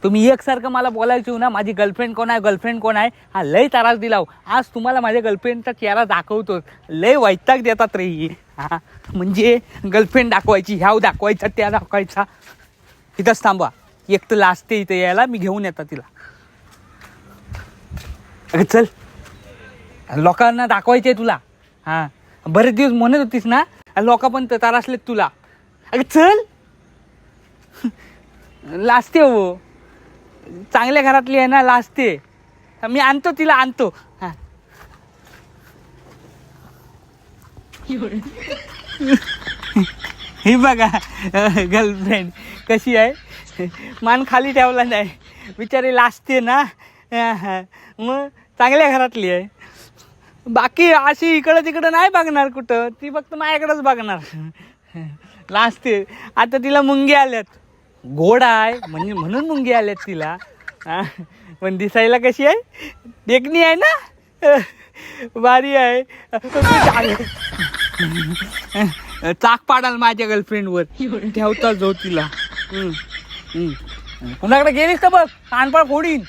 तुम्ही एकसारखं मला बोलायचो ना, माझी गर्लफ्रेंड कोण आहे, गर्लफ्रेंड कोण आहे. हा लय त्रास दिलाव. आज तुम्हाला माझ्या गर्लफ्रेंडचा चेहरा दाखवतो. लय वैताग देतात रे ही. हा म्हणजे गर्लफ्रेंड दाखवायची, ह्याव दाखवायचा, त्या दाखवायचा. इथंच थांबा, एक तर लाजते इथं यायला, मी घेऊन येतात तिला. अगं चल, लोकांना दाखवायचे तुला. हां बरेच दिवस म्हणत होतीस ना, लोक पण त्रासलेत तुला. अगं चल, लाजते हो, चांगल्या घरातली आहे ना, लाजते. मी आणतो तिला, आणतो. हां ही बघा गर्लफ्रेंड कशी आहे, मान खाली ठेवला नाही, बिचारी लाजते ना. मग चांगल्या घरातली आहे. बाकी अशी इकडं तिकडं नाही बघणार कुठं, ती फक्त माझ्याकडंच बघणार. लाजते. आता तिला मुंगी आल्यात, गोड आहे म्हणजे म्हणून मुंगी आल्यात तिला. पण दिसायला कशी आहे, देखणी आहे ना, भारी आहे. चाक पाडाल माझ्या गर्लफ्रेंडवर, ठेवता जो तिला. कुणाकडे गेलीस तर बघ, कानपाळ फोडीन.